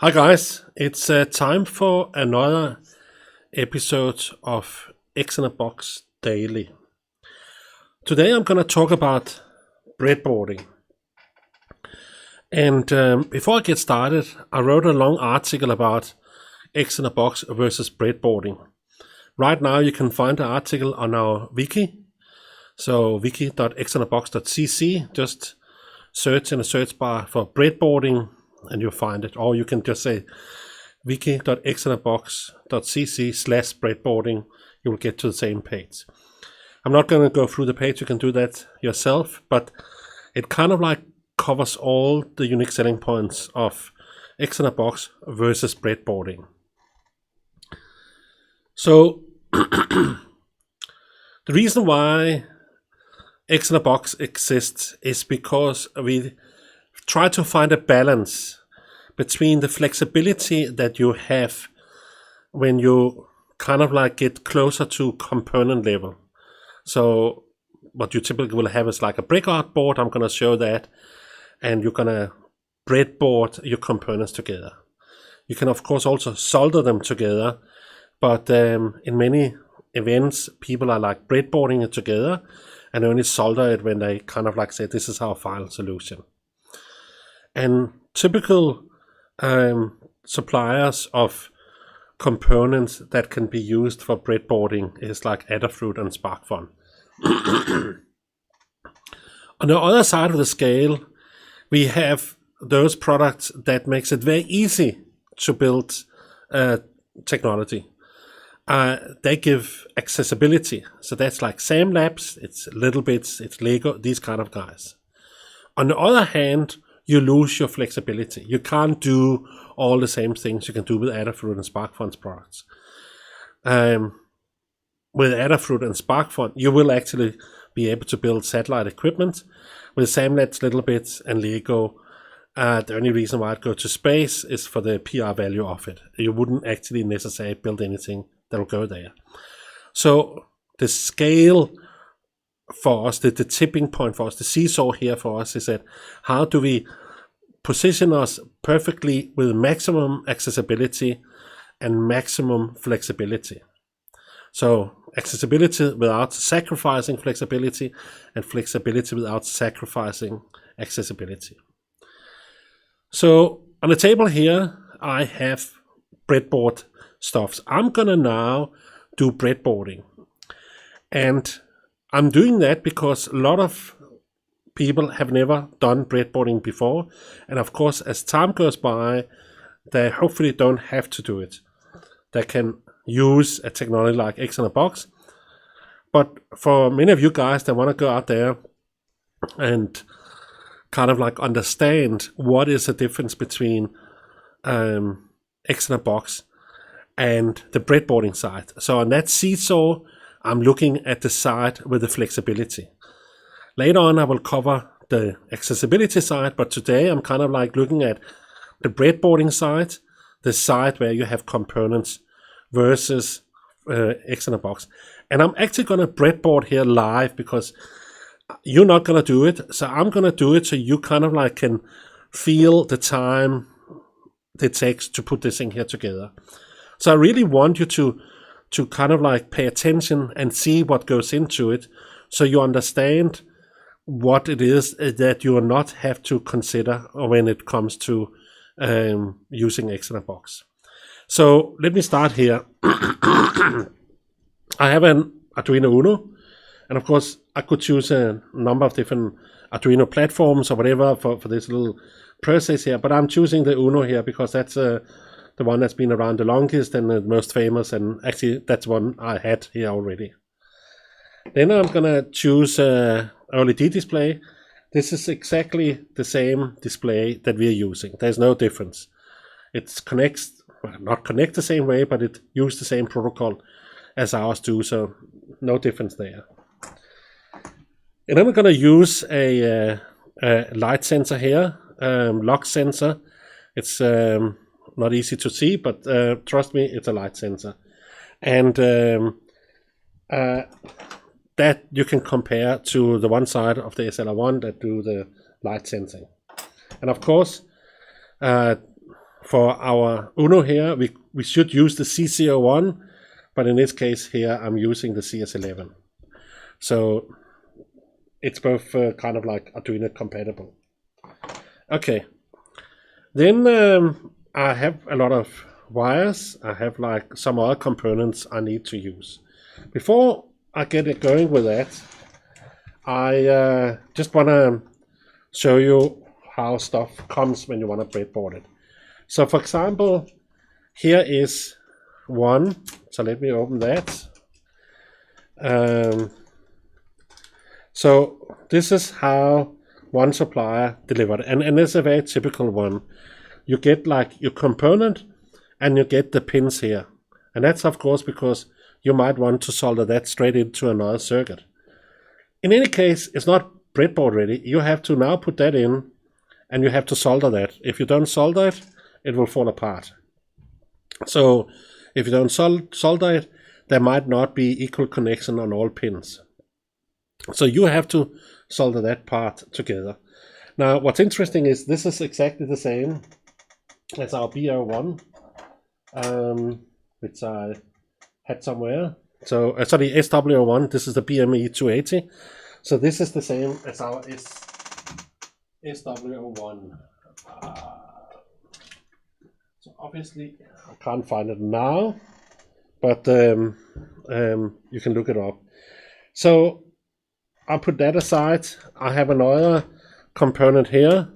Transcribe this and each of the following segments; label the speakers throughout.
Speaker 1: Hi guys, it's time for another episode of XinaBox Daily. Today I'm going to talk about breadboarding. And before I get started, I wrote a long article about XinaBox versus breadboarding. Right now you can find the article on our wiki. So wiki.xinabox.cc, just search in the search bar for breadboarding and you'll find it. Or you can just say wiki.xinabox.cc/breadboarding. You will get to the same page. I'm not going to go through the page. You can do that yourself, but it kind of like covers all the unique selling points of XinaBox versus breadboarding. So the reason why XinaBox exists is because we try to find a balance between the flexibility that you have when you kind of like get closer to component level. So what you typically will have is like a breakout board. I'm going to show that, and you're going to breadboard your components together. You can of course also solder them together, but in many events people are like breadboarding it together and only solder it when they kind of like say this is our final solution. And typical suppliers of components that can be used for breadboarding is like Adafruit and SparkFun. On the other side of the scale, we have those products that makes it very easy to build technology. They give accessibility. So that's like SamLabs, it's Littlebits, it's Lego, these kind of guys. On the other hand, you lose your flexibility. You can't do all the same things you can do with Adafruit and SparkFun's products. With Adafruit and SparkFun, you will actually be able to build satellite equipment. With SamLabs, Littlebits, and Lego, the only reason why I'd go to space is for the PR value of it. You wouldn't actually necessarily build anything that will go there. So the scale for us, the tipping point for us, the seesaw here for us is that how do we position us perfectly with maximum accessibility and maximum flexibility. So accessibility without sacrificing flexibility, and flexibility without sacrificing accessibility. So on the table here I have breadboard stuffs. I'm gonna now do breadboarding, and I'm doing that because a lot of people have never done breadboarding before, and of course as time goes by they hopefully don't have to do it. They can use a technology like XinaBox, but for many of you guys that want to go out there and kind of like understand what is the difference between XinaBox and the breadboarding side. So on that seesaw, I'm looking at the side with the flexibility. Later on, I will cover the accessibility side, but today I'm kind of like looking at the breadboarding side, the side where you have components versus XinaBox. And I'm actually going to breadboard here live because you're not going to do it. So I'm going to do it so you kind of like can feel the time it takes to put this thing here together. So I really want you to kind of like pay attention and see what goes into it, so you understand what it is that you will not have to consider when it comes to using XinaBox. So let me start here. I have an Arduino Uno, and of course I could choose a number of different Arduino platforms or whatever for this little process here, but I'm choosing the Uno here because that's the one that's been around the longest and the most famous, and actually that's one I had here already. Then I'm gonna choose OLED display. This is exactly the same display that we're using. There's no difference. It connects, well, not connect the same way, but it uses the same protocol as ours do, so no difference there. And then we're gonna use a light sensor here, log sensor. It's not easy to see, but trust me, it's a light sensor. And that you can compare to the one side of the SLR1 that do the light sensing. And of course, for our Uno here, we should use the CC01, but in this case here, I'm using the CS11. So it's both kind of like Arduino compatible. Okay, then I have a lot of wires. I have like some other components I need to use. Before I get it going with that, I just want to show you how stuff comes when you want to breadboard it. So for example, here is one. So let me open that. So this is how one supplier delivered, and it's a very typical one. You get like your component and you get the pins here. And that's of course because you might want to solder that straight into another circuit. In any case, it's not breadboard ready. You have to now put that in and you have to solder that. If you don't solder it, it will fall apart. So if you don't solder it, there might not be equal connection on all pins. So you have to solder that part together. Now what's interesting is this is exactly the same as our BR1, which I had somewhere. So sorry, SW1, this is the BME 280. So this is the same as our SW1. So obviously I can't find it now, but you can look it up. So I'll put that aside. I have another component here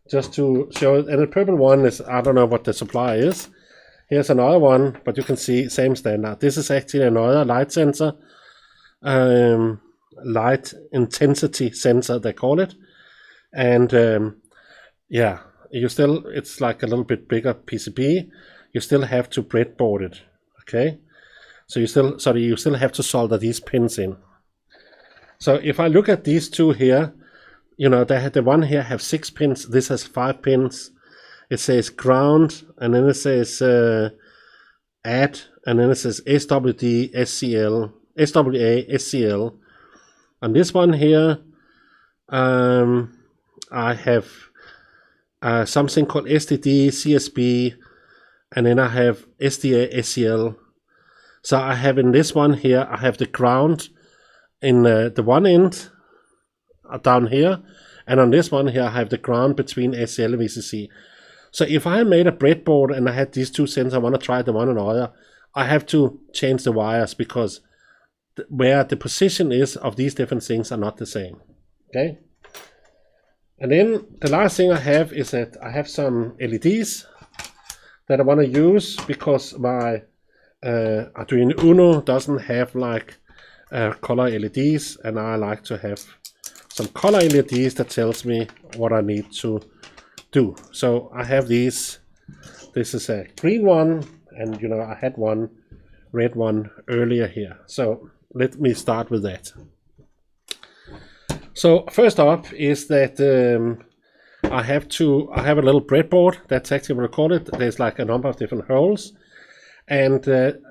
Speaker 1: just to show it. And the purple one is, I don't know what the supply is. Here's another one, but you can see same standard. This is actually another light sensor, light intensity sensor they call it. And yeah, you still, it's like a little bit bigger PCB. You still have to breadboard it, okay? So you still have to solder these pins in. So if I look at these two here, you know, the one here have 6 pins. This has 5 pins. It says ground, and then it says add, and then it says SWD, SCL, SWA, SCL. On this one here, I have something called STD, CSB, and then I have SDA, SCL. So I have in this one here, I have the ground in the one end down here, and on this one here I have the ground between SCL and VCC. So if I made a breadboard and I had these two sensors, I want to try the one and the other, I have to change the wires because where the position is of these different things are not the same. Okay. And then the last thing I have is that I have some LEDs that I want to use because my Arduino Uno doesn't have like color LEDs, and I like to have some color LEDs that tells me what I need to do. So I have these. This is a green one, and you know I had one red one earlier here. So let me start with that. So first up is that I have a little breadboard. That's actually what I call it. There's like a number of different holes, and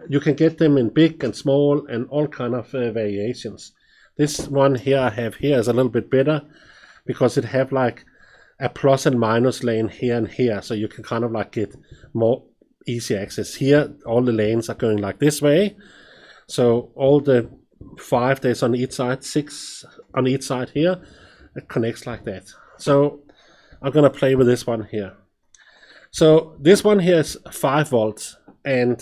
Speaker 1: you can get them in big and small and all kind of variations. This one here I have here is a little bit better because it have like a plus and minus lane here and here, so you can kind of like get more easy access. Here all the lanes are going like this way, so all the 5 there's on each side, 6 on each side here, it connects like that. So I'm gonna play with this one here. So this one here is 5 volts, and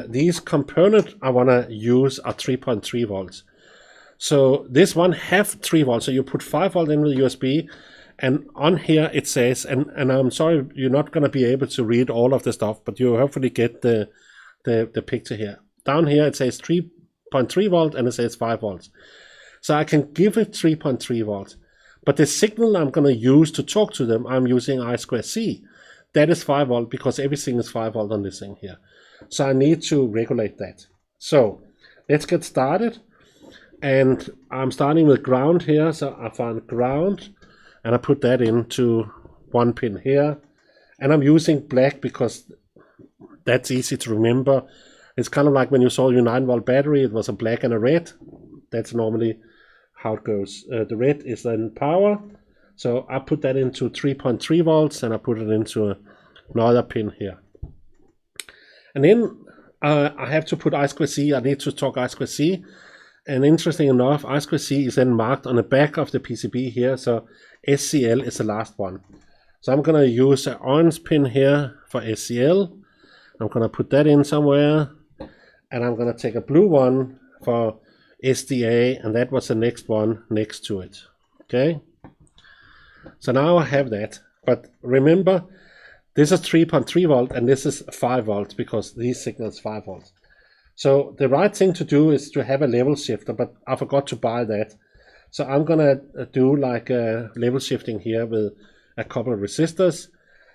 Speaker 1: these components I want to use are 3.3 volts. So this one have 3 volts, so you put 5 volt in with USB, and on here it says, and I'm sorry you're not going to be able to read all of the stuff, but you hopefully get the picture here. Down here it says 3.3 volt and it says 5 volts. So I can give it 3.3 volts, but the signal I'm going to use to talk to them, I'm using I2C. That is 5 volt because everything is 5 volt on this thing here. So I need to regulate that. So let's get started. And I'm starting with ground here. So I find ground and I put that into one pin here. And I'm using black because that's easy to remember. It's kind of like when you saw your 9-volt battery, it was a black and a red. That's normally how it goes. The red is then power. So I put that into 3.3 volts and I put it into another pin here. And then I have to put I2C, I need to talk I2C. And interesting enough, I2C is then marked on the back of the PCB here, so SCL is the last one. So I'm going to use an orange pin here for SCL. I'm going to put that in somewhere, and I'm going to take a blue one for SDA, and that was the next one next to it. Okay, so now I have that, but remember, this is 3.3 volt and this is 5 volts because these signals 5 volts. So the right thing to do is to have a level shifter, but I forgot to buy that. So I'm gonna do like a level shifting here with a couple of resistors.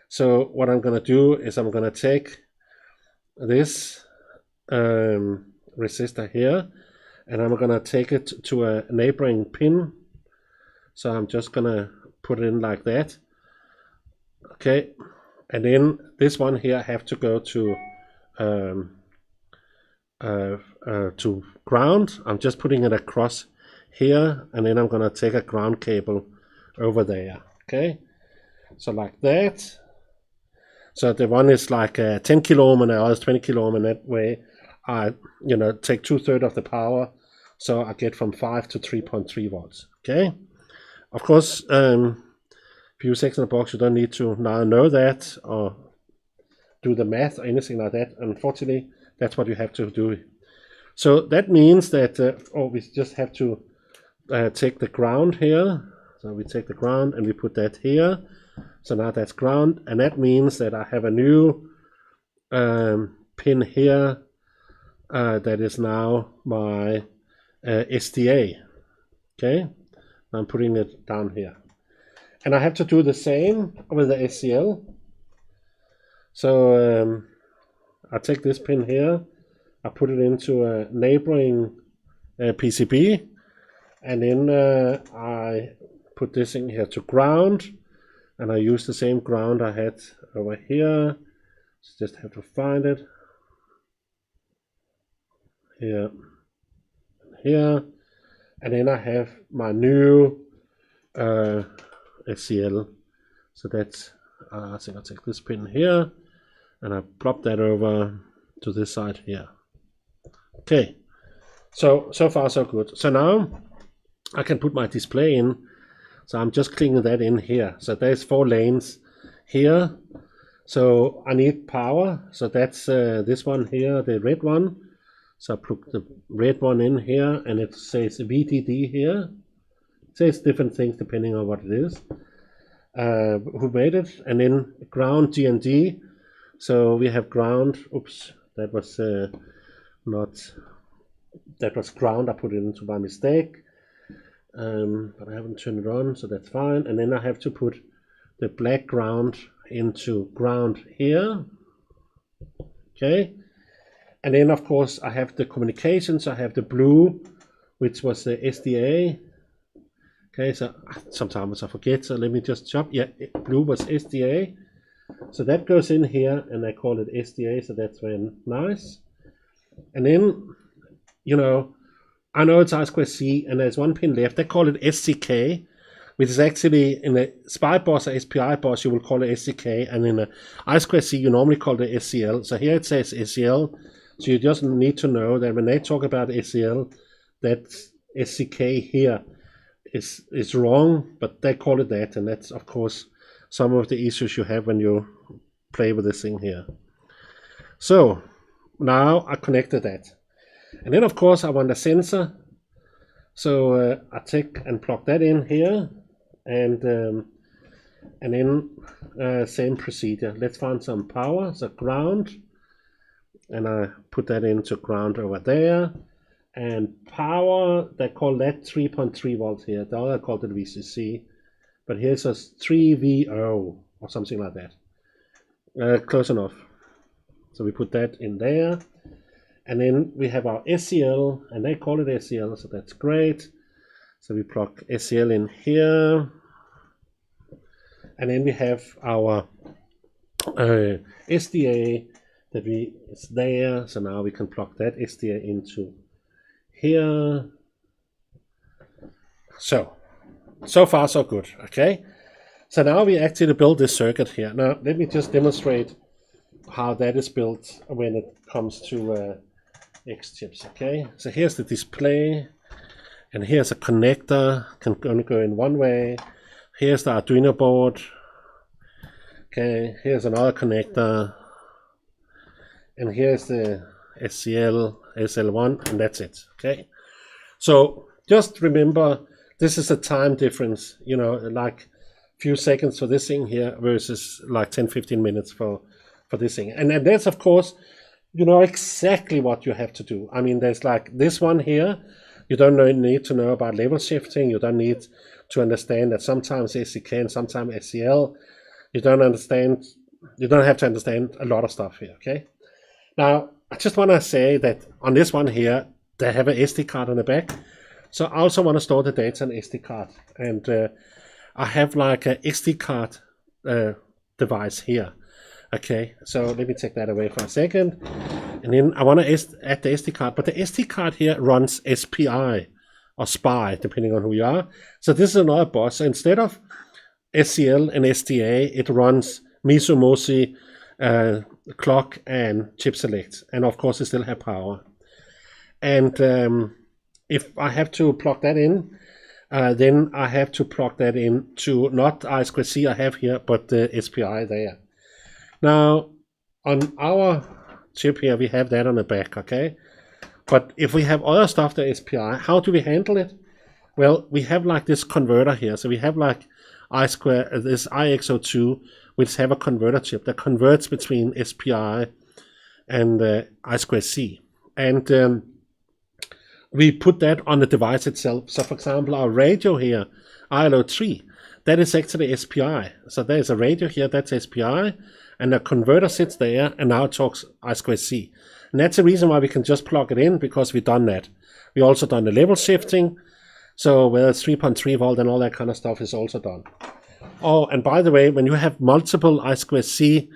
Speaker 1: So what I'm gonna do is I'm gonna take this resistor here, and I'm gonna take it to a neighboring pin. So I'm just gonna put it in like that. Okay, and then this one here I have to go to ground. I'm just putting it across here, and then I'm gonna take a ground cable over there. Okay, so like that. So the one is like 10 kilo ohm and the other is 20 kilo ohm, and that way I take 2/3 of the power, so I get from 5 to 3.3 volts. Okay, of course, if you use XinaBox, you don't need to now know that or do the math or anything like that. Unfortunately, that's what you have to do. So that means that we just have to take the ground here. So we take the ground and we put that here. So now that's ground, and that means that I have a new pin here that is now my SDA. Okay, I'm putting it down here, and I have to do the same with the SCL. So I take this pin here, I put it into a neighboring PCB, and then I put this in here to ground, and I use the same ground I had over here. Just have to find it here, here, and then I have my new SCL. So that's I think I'll take this pin here and I plop that over to this side here. Okay, so far so good. So now I can put my display in. So I'm just clicking that in here. So there's 4 lanes here. So I need power. So that's this one here, the red one. So I put the red one in here, and it says VDD here. It says different things depending on what it is. Who made it? And then ground GND. So we have ground. Oops, that was that was ground. I put it into by mistake. But I haven't turned it on, so that's fine. And then I have to put the black ground into ground here. Okay, and then of course I have the communications. I have the blue, which was the SDA. Okay, so sometimes I forget, so let me just chop. Yeah, blue was SDA, so that goes in here, and I call it SDA, so that's very nice. And then, I know it's I2C, and there's one pin left. They call it SCK, which is actually in a SPI bus or SPI bus, you will call it SCK, and in a I2C, you normally call it SCL. So here it says SCL, so you just need to know that when they talk about SCL, that SCK here is wrong, but they call it that, and that's of course some of the issues you have when you play with this thing here. So now I connected that. And then of course I want a sensor, so I take and plug that in here, and then same procedure. Let's find some power, so ground, and I put that into ground over there, and power, they call that 3.3 volts here. The other called it VCC, but here it says 3VO or something like that. Close enough. So we put that in there. And then we have our SCL, and they call it SCL, so that's great. So we plug SCL in here. And then we have our SDA that is there. So now we can plug that SDA into here. So far so good, okay? So now we actually build this circuit here. Now let me just demonstrate how that is built when it comes to xChips. Okay, so here's the display, and here's a connector, can only go in one way. Here's the Arduino board. Okay, here's another connector, and here's the SCL, SL1, and that's it. Okay, so just remember, this is a time difference, you know, like a few seconds for this thing here versus like 10-15 minutes for this thing. And that's, of course, you know exactly what you have to do. I mean, there's like this one here, you don't need to know about level shifting, you don't need to understand that sometimes SCK and sometimes SCL, you don't have to understand a lot of stuff here, okay? Now, I just want to say that on this one here, they have an SD card on the back. So I also want to store the data on SD card. And I have like a SD card device here. Okay, so let me take that away for a second. And then I want to add the SD card. But the SD card here runs SPI or SPI, depending on who you are. So this is another bus. So instead of SCL and SDA, it runs MISO, MOSI, clock, and chip select. And of course, it still have power. And if I have to plug that in, then I have to plug that in to not I2C I have here, but the SPI there. Now, on our chip here, we have that on the back, okay? But if we have other stuff, the SPI, how do we handle it? Well, we have like this converter here. So we have like this IXO2, which have a converter chip that converts between SPI and I2C. And we put that on the device itself. So for example, our radio here, ILO3, that is actually SPI. So there's a radio here, that's SPI, and the converter sits there, and now it talks I2C. And that's the reason why we can just plug it in, because we've done that. We also done the level shifting, so whether it's 3.3 volt and all that kind of stuff is also done. Oh, and by the way, when you have multiple I2C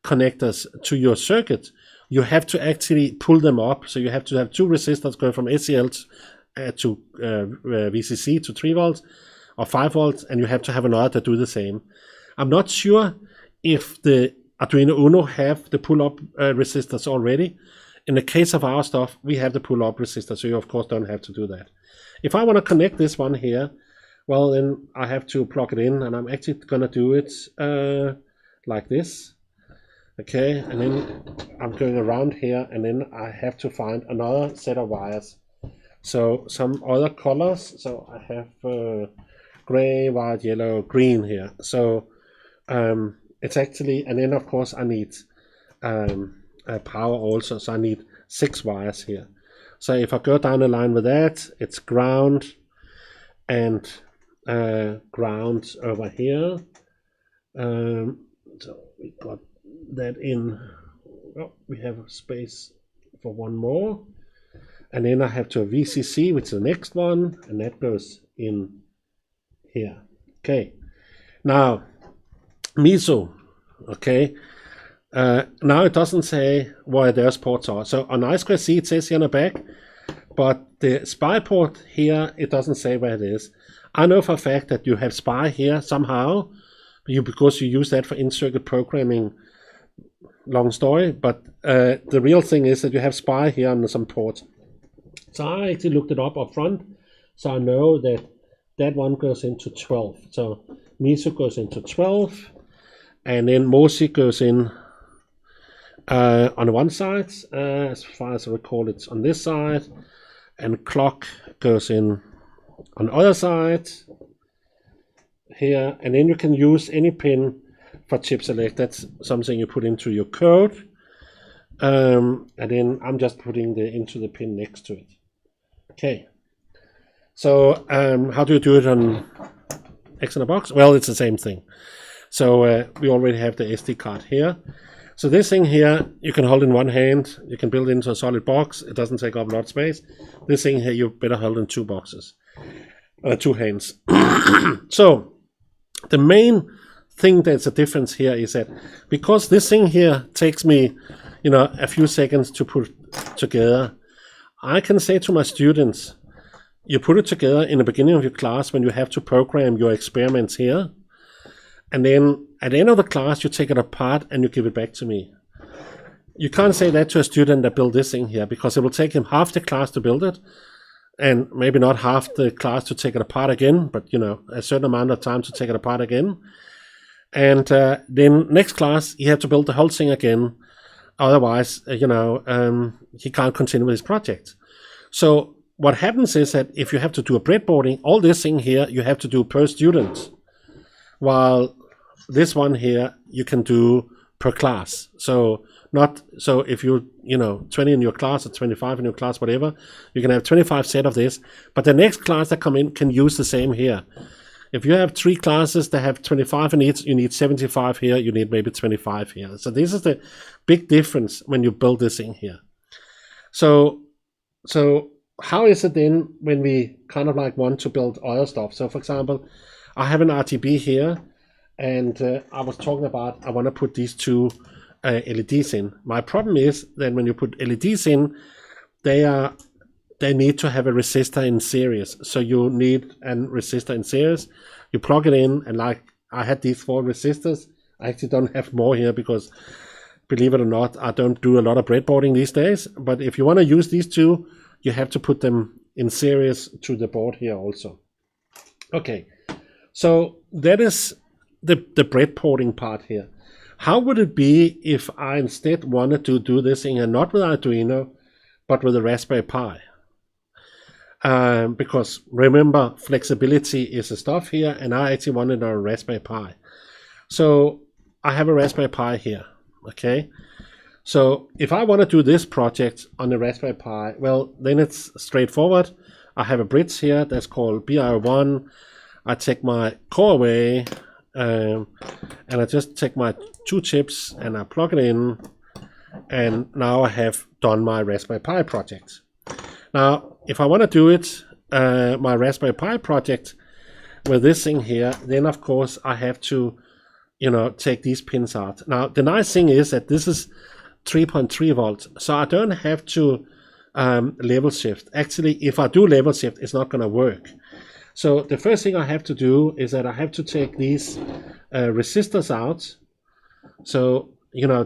Speaker 1: connectors to your circuit, you have to actually pull them up. So you have to have two resistors going from SCL to VCC to 3 volts or 5 volts, and you have to have another to do the same. I'm not sure if the Arduino Uno have the pull-up resistors already. In the case of our stuff, we have the pull-up resistor, so you of course don't have to do that. If I want to connect this one here, well, then I have to plug it in, and I'm actually going to do it like this. Okay, and then I'm going around here, and then I have to find another set of wires. So some other colors. So I have gray, white, yellow, green here. So it's actually, and then of course I need power also. So I need 6 wires here. So if I go down the line with that, it's ground and ground over here. So we got that in. Oh, we have space for one more, and then I have to VCC, which is the next one, and that goes in here. Okay, now MISO. Okay, now it doesn't say where those ports are. So on I2C it says here on the back, but the SPI port here, it doesn't say where it is. I know for a fact that you have SPI here somehow, because you use that for in-circuit programming. Long story, but the real thing is that you have SPI here on some ports. So I actually looked it up front, so I know that that one goes into 12. So MISO goes into 12, and then MOSI goes in on one side, as far as I recall it's on this side, and clock goes in on the other side here, and then you can use any pin for chip select. That's something you put into your code, and then I'm just putting into the pin next to it. Okay, so how do you do it on XinaBox? Well, it's the same thing. So we already have the SD card here. So this thing here, you can hold in one hand, you can build it into a solid box, it doesn't take up a lot of space. This thing here, you better hold in 2 boxes, 2 hands. So the main thing that's a difference here is that because this thing here takes me, you know, a few seconds to put together, I can say to my students, you put it together in the beginning of your class when you have to program your experiments here, and then at the end of the class you take it apart and you give it back to me. You can't say that to a student that built this thing here, because it will take him half the class to build it, and maybe not half the class to take it apart again, but a certain amount of time to take it apart again. And then next class he have to build the whole thing again. Otherwise, he can't continue with his project. So what happens is that if you have to do a breadboarding, all this thing here you have to do per student, while this one here you can do per class. So if you 20 in your class or 25 in your class, whatever, you can have 25 set of this, but the next class that come in can use the same here. If you have 3 classes that have 25 in each, you need 75 here, you need maybe 25 here. So this is the big difference when you build this thing here. So how is it then when we kind of like want to build other stuff? So for example, I have an RGB here, and I was talking about I want to put these 2 LEDs in. My problem is that when you put LEDs in, they need to have a resistor in series. So you need a resistor in series. You plug it in, and like I had these 4 resistors. I actually don't have more here because, believe it or not, I don't do a lot of breadboarding these days. But if you want to use these 2, you have to put them in series to the board here also. Okay, so that is the breadboarding part here. How would it be if I instead wanted to do this thing, and not with Arduino, but with a Raspberry Pi? Because remember, flexibility is the stuff here, and I actually wanted a Raspberry Pi. So I have a Raspberry Pi here, okay? So if I want to do this project on the Raspberry Pi, well, then it's straightforward. I have a bridge here that's called BR1. I take my core away, and I just take my 2 chips and I plug it in, and now I have done my Raspberry Pi project. Now, if I want to do it, my Raspberry Pi project with this thing here, then of course I have to, take these pins out. Now, the nice thing is that this is 3.3 volts, so I don't have to level shift. Actually, if I do level shift, it's not going to work. So the first thing I have to do is that I have to take these resistors out. So,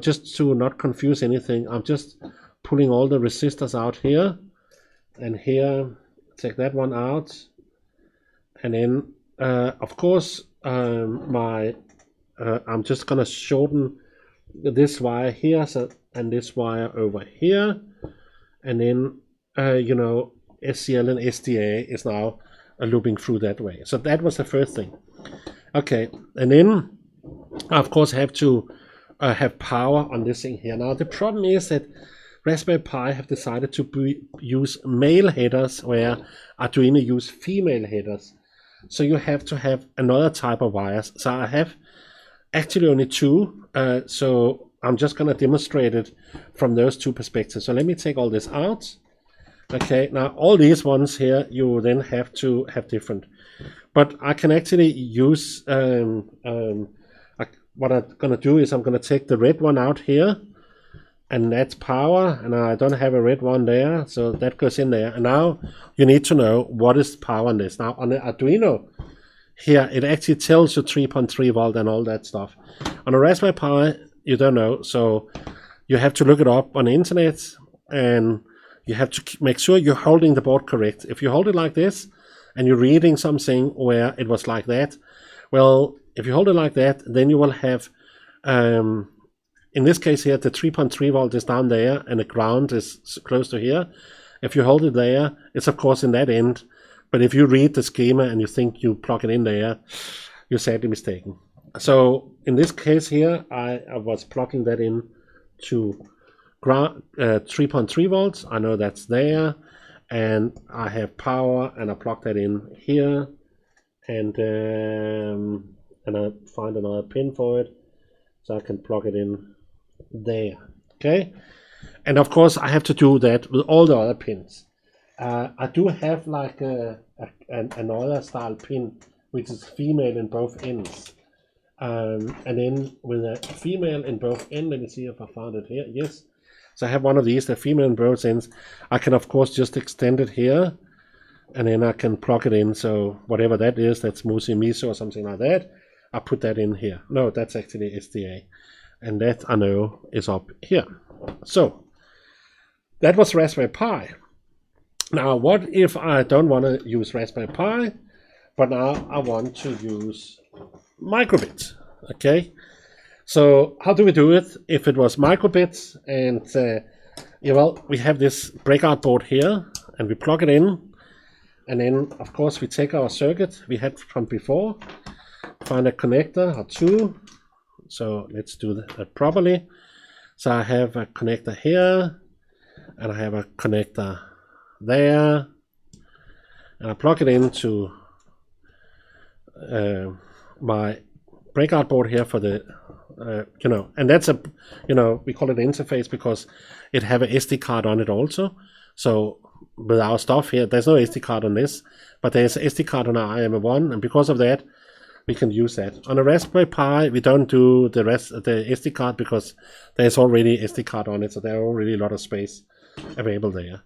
Speaker 1: just to not confuse anything, I'm just pulling all the resistors out here. And here, take that one out, and then of course I'm just gonna shorten this wire here, and this wire over here, and then SCL and SDA is now looping through that way. So that was the first thing. Okay, and then I of course have to have power on this thing here. Now the problem is that Raspberry Pi have decided to use male headers where Arduino use female headers. So you have to have another type of wires. So I have actually only 2. So I'm just going to demonstrate it from those 2 perspectives. So let me take all this out. Okay, now all these ones here, you then have to have different. But I can actually use, what I'm going to do is I'm going to take the red one out here. And that's power, and I don't have a red one there, so that goes in there. And now you need to know what is power on this. Now on the Arduino here, it actually tells you 3.3 volt and all that stuff. On a Raspberry Pi, you don't know, so you have to look it up on the internet, and you have to make sure you're holding the board correct. If you hold it like this, and you're reading something where it was like that, well, if you hold it like that, then you will have in this case here, the 3.3 volt is down there and the ground is close to here. If you hold it there, it's of course in that end. But if you read the schema and you think you plug it in there, you're sadly mistaken. So in this case here, I was plugging that in to 3.3 volts. I know that's there. And I have power, and I plug that in here. And I find another pin for it, so I can plug it in there. Okay, and of course I have to do that with all the other pins. I do have like another style pin which is female in both ends, and then with a female in both ends, let me see if I found it here. Yes, so I have one of these, the female in both ends. I can of course just extend it here, and then I can plug it in. So whatever that is, that's Musi Miso or something like that. I put that in here. No, that's actually SDA. And that I know is up here. So that was Raspberry Pi. Now, what if I don't want to use Raspberry Pi, but now I want to use Microbit? Okay, so how do we do it? If it was Microbit, and yeah, well, we have this breakout board here, and we plug it in, and then of course we take our circuit we had from before, find a connector or two. So let's do that properly. So I have a connector here, and I have a connector there, and I plug it into my breakout board here for the and that's a we call it interface because it have a SD card on it also. So with our stuff here, there's no SD card on this, but there's an SD card on our IM1, and because of that we can use that. On a Raspberry Pi we don't do the SD card because there's already SD card on it, so there are already a lot of space available there.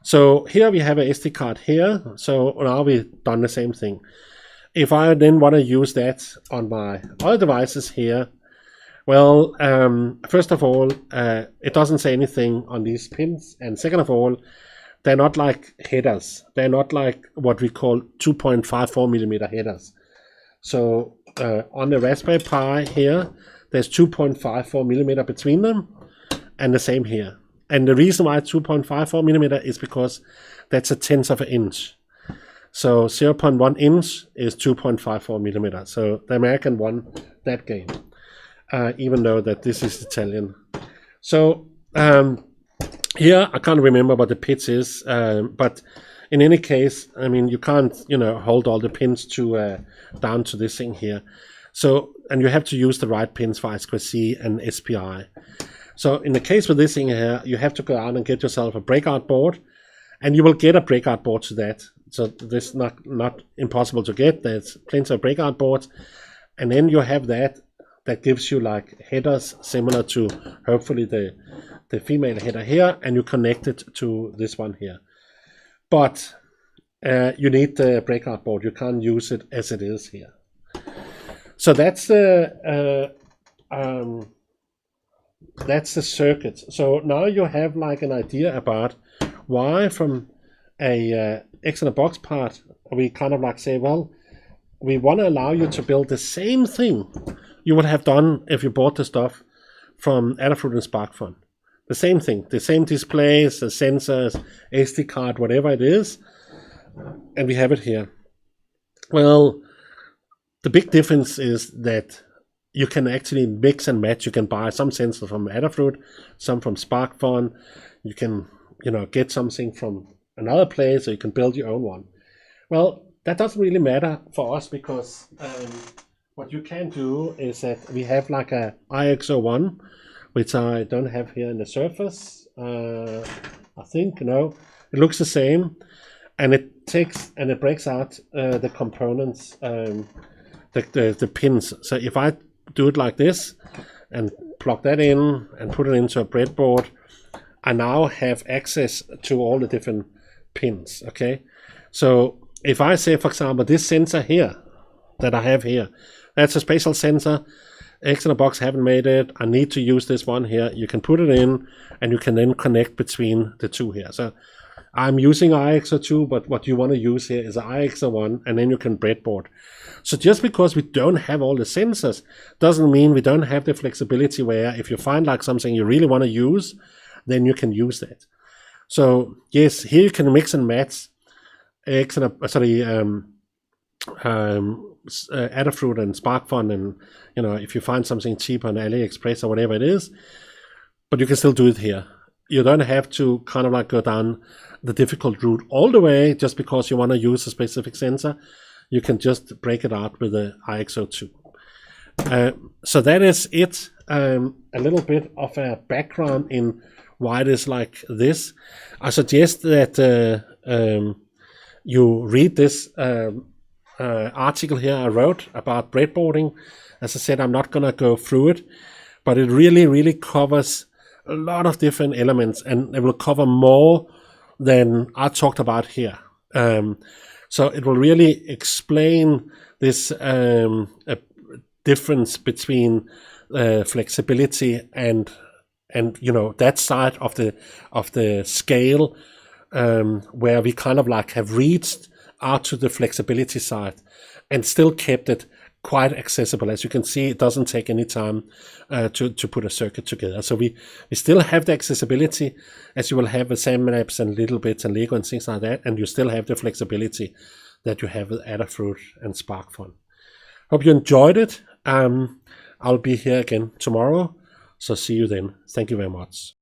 Speaker 1: So here we have a SD card here, so now we've done the same thing. If I then want to use that on my other devices here, well, first of all, it doesn't say anything on these pins, and second of all, they're not like headers. They're not like what we call 2.54 millimeter headers. So on the Raspberry Pi here, there's 2.54 millimeter between them, and the same here. And the reason why 2.54 millimeter is because that's a tenth of an inch. So 0.1 inch is 2.54 millimeter. So the American won that game, even though that this is Italian. So here I can't remember what the pitch is, but in any case, I mean, you can't hold all the pins to down to this thing here. So, and you have to use the right pins for I2C and SPI. So in the case with this thing here, you have to go out and get yourself a breakout board, and you will get a breakout board to that. So this is not impossible to get. There's plenty of breakout boards, and then you have that gives you like headers similar to hopefully the female header here, and you connect it to this one here. But you need the breakout board. You can't use it as it is here. So that's the circuit. So now you have like an idea about why from a XinaBox part we kind of like say, well, we want to allow you to build the same thing you would have done if you bought the stuff from Adafruit and SparkFun. The same thing, the same displays, the sensors, SD card, whatever it is, and we have it here. Well, the big difference is that you can actually mix and match. You can buy some sensors from Adafruit, some from SparkFun. You can, get something from another place, or you can build your own one. Well, that doesn't really matter for us because what you can do is that we have like a IX01, which I don't have here in the Surface. I think, it looks the same, and it takes and it breaks out the components, the pins. So if I do it like this and plug that in and put it into a breadboard, I now have access to all the different pins. Okay, so if I say, for example, this sensor here that I have here, that's a spatial sensor. XinaBox haven't made it. I need to use this one here. You can put it in, and you can then connect between the two here. So I'm using IX02, but what you want to use here is an IX01, and then you can breadboard. So just because we don't have all the sensors doesn't mean we don't have the flexibility where if you find like something you really want to use, then you can use that. So yes, here you can mix and match Adafruit and SparkFun, and if you find something cheap on AliExpress or whatever it is, but you can still do it here. You don't have to kind of like go down the difficult route all the way just because you want to use a specific sensor. You can just break it out with the IX02. So that is it. A little bit of a background in why it is like this. I suggest that you read this article here I wrote about breadboarding. As I said, I'm not going to go through it, but it really covers a lot of different elements, and it will cover more than I talked about here. So it will really explain this difference between flexibility and that side of the scale, where we kind of like have reached out to the flexibility side and still kept it quite accessible. As you can see, it doesn't take any time to put a circuit together. So we still have the accessibility, as you will have with SandMaps and Little Bits and Lego and things like that, and you still have the flexibility that you have with Adafruit and SparkFun. Hope you enjoyed it. I'll be here again tomorrow, so see you then. Thank you very much.